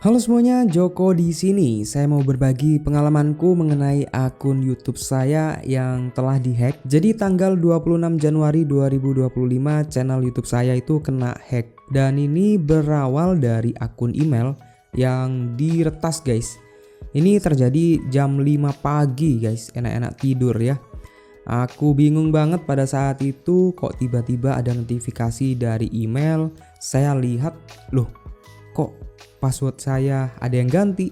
Halo semuanya, Joko di sini. Saya mau berbagi pengalamanku mengenai akun YouTube saya yang telah dihack. Jadi tanggal 26 Januari 2025 channel YouTube saya itu kena hack. Dan ini berawal dari akun email yang diretas, guys. Ini terjadi jam 5 pagi, guys. Enak-enak tidur ya. Aku bingung banget pada saat itu, kok tiba-tiba ada notifikasi dari email. Saya lihat, loh, kok password saya ada yang ganti,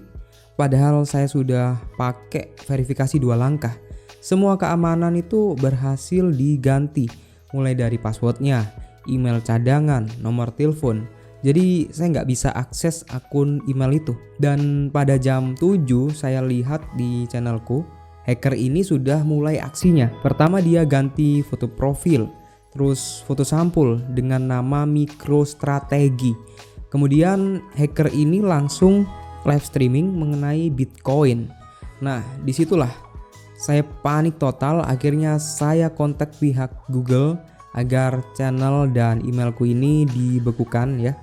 padahal saya sudah pakai verifikasi 2 langkah. Semua keamanan itu berhasil diganti, mulai dari passwordnya, email cadangan, nomor telepon. Jadi saya nggak bisa akses akun email itu. Dan pada jam 7 saya lihat di channelku, hacker ini sudah mulai aksinya. Pertama dia ganti foto profil, terus foto sampul dengan nama MicroStrategy. Kemudian hacker ini langsung live streaming mengenai Bitcoin. Nah, disitulah saya panik total. Akhirnya saya kontak pihak Google agar channel dan emailku ini dibekukan ya.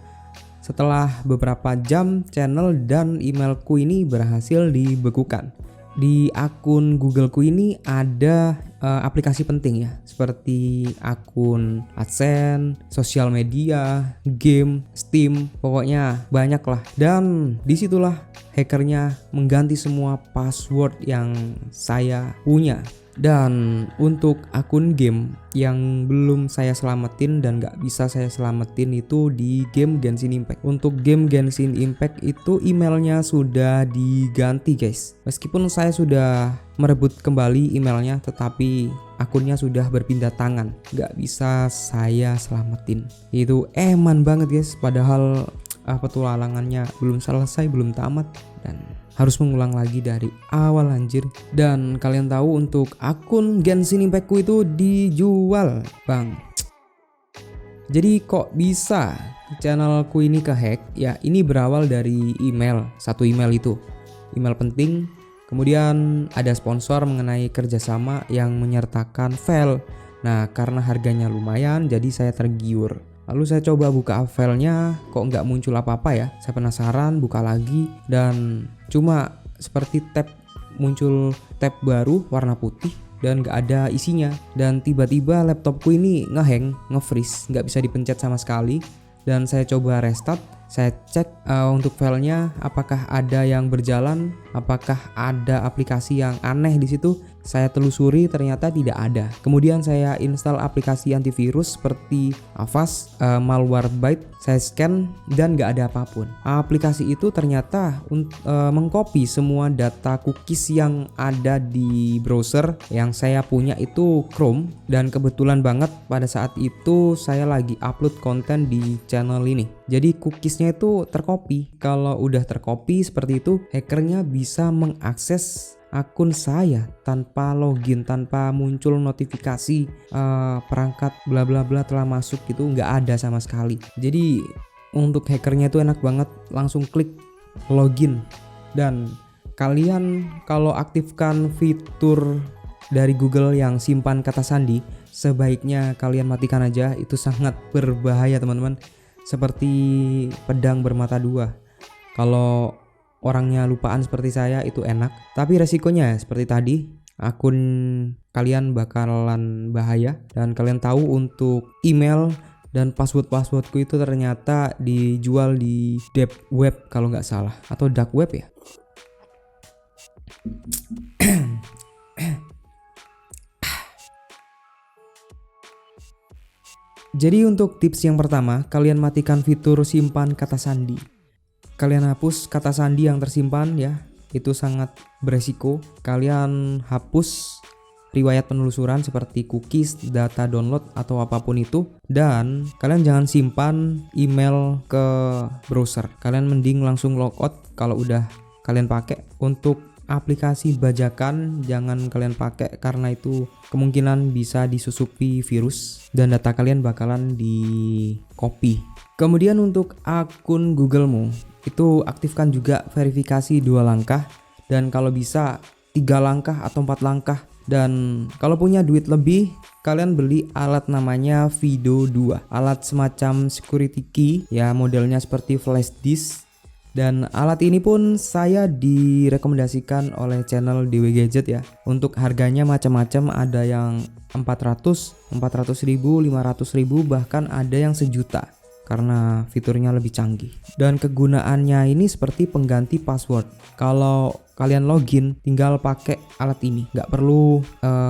Setelah beberapa jam, channel dan emailku ini berhasil dibekukan. Di akun Googleku ini ada aplikasi penting ya, seperti akun AdSense, sosial media, game, Steam, pokoknya banyak lah. Dan disitulah hackernya mengganti semua password yang saya punya. Dan untuk akun game yang belum saya selamatin dan gak bisa saya selamatin itu di game Genshin Impact. Untuk game Genshin Impact itu emailnya sudah diganti, guys. Meskipun saya sudah merebut kembali emailnya, tetapi akunnya sudah berpindah tangan, gak bisa saya selamatin. Itu eman banget, guys. Padahal petualangannya belum selesai, belum tamat, dan harus mengulang lagi dari awal anjir. Dan kalian tahu untuk akun Genshin Impactku itu dijual, bang. Jadi kok bisa channelku ini kehack? Ya ini berawal dari email, satu email itu, email penting. Kemudian ada sponsor mengenai kerjasama yang menyertakan file. Nah karena harganya lumayan jadi saya tergiur. Lalu saya coba buka filenya, kok nggak muncul apa-apa ya. Saya penasaran, buka lagi dan cuma seperti tab, muncul tab baru warna putih dan nggak ada isinya. Dan tiba-tiba laptopku ini ngehang, nge-freeze, nggak bisa dipencet sama sekali. Dan saya coba restart, saya cek untuk filenya apakah ada yang berjalan, apakah ada aplikasi yang aneh di situ. Saya telusuri ternyata tidak ada. Kemudian saya install aplikasi antivirus seperti Avast, Malwarebytes. Saya scan dan nggak ada apapun. Aplikasi itu ternyata mengcopy semua data cookies yang ada di browser yang saya punya itu Chrome. Dan kebetulan banget pada saat itu saya lagi upload konten di channel ini. Jadi cookiesnya itu tercopy. Kalau udah tercopy seperti itu, hackernya bisa mengakses akun saya tanpa login, tanpa muncul notifikasi perangkat bla bla bla telah masuk, gitu nggak ada sama sekali. Jadi untuk hackernya itu enak banget, langsung klik login. Dan kalian kalau aktifkan fitur dari Google yang simpan kata sandi, sebaiknya kalian matikan aja, itu sangat berbahaya teman-teman, seperti pedang bermata dua. Kalau orangnya lupaan seperti saya itu enak, tapi resikonya seperti tadi, akun kalian bakalan bahaya. Dan kalian tahu untuk email dan passwordku itu ternyata dijual di deep web kalau nggak salah, atau dark web ya. Jadi untuk tips yang pertama, kalian matikan fitur simpan kata sandi. Kalian hapus kata sandi yang tersimpan ya, itu sangat beresiko. Kalian hapus riwayat penelusuran seperti cookies, data download atau apapun itu. Dan kalian jangan simpan email ke browser. Kalian mending langsung logout kalau udah kalian pakai. Untuk aplikasi bajakan jangan kalian pakai karena itu kemungkinan bisa disusupi virus dan data kalian bakalan di copy. Kemudian untuk akun Googlemu itu aktifkan juga verifikasi 2 langkah dan kalau bisa 3 langkah atau 4 langkah. Dan kalau punya duit lebih, kalian beli alat namanya Fido 2, alat semacam security key ya, modelnya seperti flash disk. Dan alat ini pun saya direkomendasikan oleh channel DW Gadget ya. Untuk harganya macam-macam, ada yang 400 ribu, 500 ribu, bahkan ada yang sejuta karena fiturnya lebih canggih. Dan kegunaannya ini seperti pengganti password. Kalau kalian login tinggal pakai alat ini, nggak perlu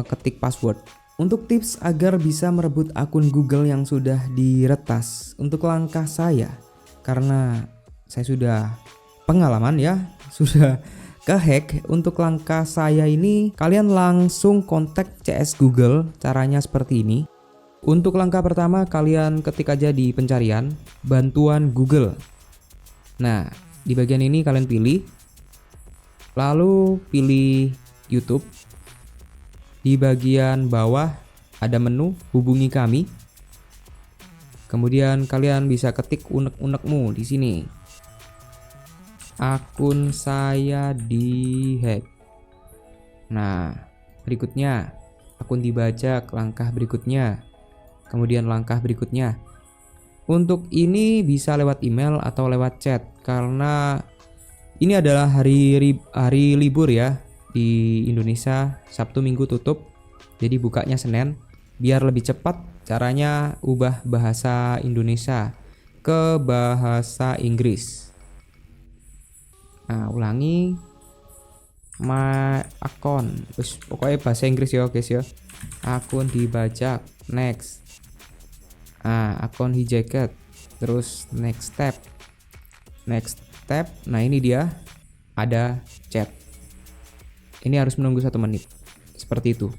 ketik password. Untuk tips agar bisa merebut akun Google yang sudah diretas, untuk langkah saya, karena saya sudah pengalaman ya, sudah kehack. Untuk langkah saya ini, kalian langsung kontak CS Google. Caranya seperti ini. Untuk langkah pertama, kalian ketik aja di pencarian bantuan Google. Nah, di bagian ini kalian pilih, lalu pilih YouTube. Di bagian bawah ada menu hubungi kami. Kemudian kalian bisa ketik unek-unekmu di sini. Akun saya dihack. Nah, berikutnya akun dibajak, langkah berikutnya. Kemudian langkah berikutnya. Untuk ini bisa lewat email atau lewat chat karena ini adalah hari libur ya di Indonesia. Sabtu Minggu tutup. Jadi bukanya Senin. Biar lebih cepat, caranya ubah bahasa Indonesia ke bahasa Inggris. Nah, ulangi my account. Terus pokoknya bahasa Inggris ya guys ya. Akun dibajak, next. Akun hijacked. Terus next step. Next step. Nah, ini dia ada chat. Ini harus menunggu 1 menit. Seperti itu.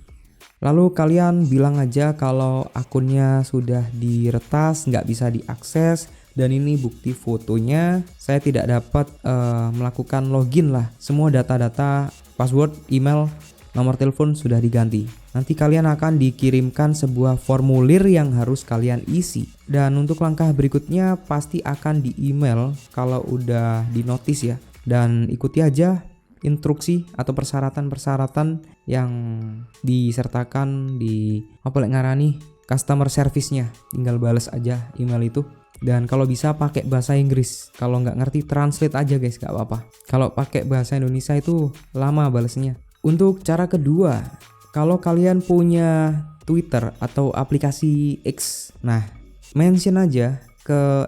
Lalu kalian bilang aja kalau akunnya sudah diretas, nggak bisa diakses. Dan ini bukti fotonya, saya tidak dapat melakukan login lah. Semua data-data, password, email, nomor telepon sudah diganti. Nanti kalian akan dikirimkan sebuah formulir yang harus kalian isi. Dan untuk langkah berikutnya pasti akan di email kalau udah di notice ya. Dan ikuti aja instruksi atau persyaratan-persyaratan yang disertakan di ngarani customer service-nya. Tinggal bales aja email itu. Dan kalau bisa pakai bahasa Inggris. Kalau nggak ngerti translate aja guys, nggak apa-apa. Kalau pakai bahasa Indonesia itu lama balesnya. Untuk cara kedua, kalau kalian punya Twitter atau aplikasi X, nah mention aja ke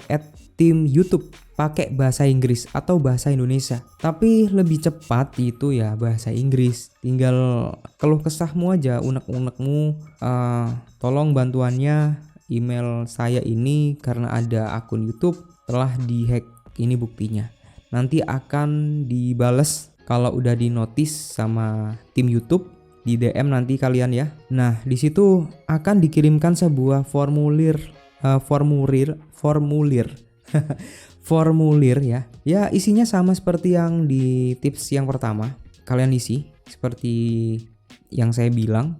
@tim YouTube pakai bahasa Inggris atau bahasa Indonesia. Tapi lebih cepat itu ya bahasa Inggris. Tinggal keluh kesahmu aja, unek-unekmu, tolong bantuannya. Email saya ini karena ada akun YouTube telah dihack. Ini buktinya. Nanti akan dibales kalau udah di notice sama tim YouTube, di DM nanti kalian ya. Nah, di situ akan dikirimkan sebuah formulir ya. Ya, isinya sama seperti yang di tips yang pertama. Kalian isi seperti yang saya bilang.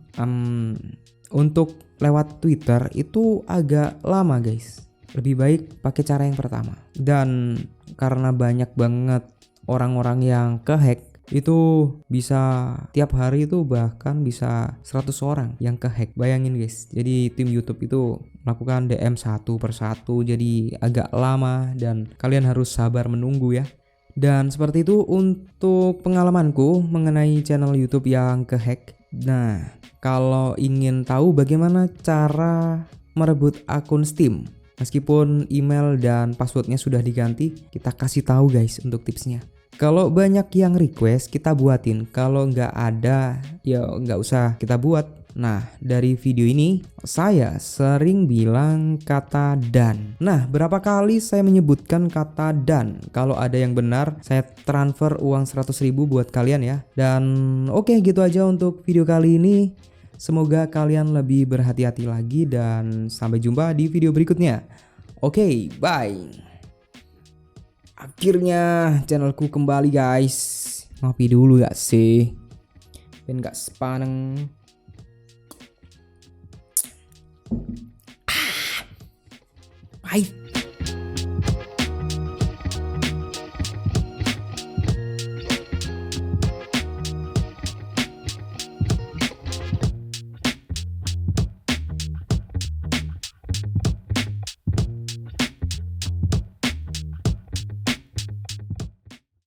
Untuk lewat Twitter itu agak lama guys. Lebih baik pakai cara yang pertama. Dan karena banyak banget orang-orang yang kehack, itu bisa tiap hari itu bahkan bisa 100 orang yang kehack. Bayangin guys. Jadi tim YouTube itu melakukan DM satu persatu, jadi agak lama dan kalian harus sabar menunggu ya. Dan seperti itu untuk pengalamanku mengenai channel YouTube yang kehack. Nah, kalau ingin tahu bagaimana cara merebut akun Steam, meskipun email dan passwordnya sudah diganti, kita kasih tahu guys untuk tipsnya. Kalau banyak yang request, kita buatin. Kalau nggak ada, ya nggak usah kita buat. Nah, dari video ini saya sering bilang kata dan. Nah, berapa kali saya menyebutkan kata dan? Kalau ada yang benar, saya transfer uang 100.000 buat kalian ya. Dan oke, gitu aja untuk video kali ini. Semoga kalian lebih berhati-hati lagi dan sampai jumpa di video berikutnya. Oke, bye. Akhirnya channelku kembali guys. Ngopi dulu ya sih, biar gak sepaneng. Pahit.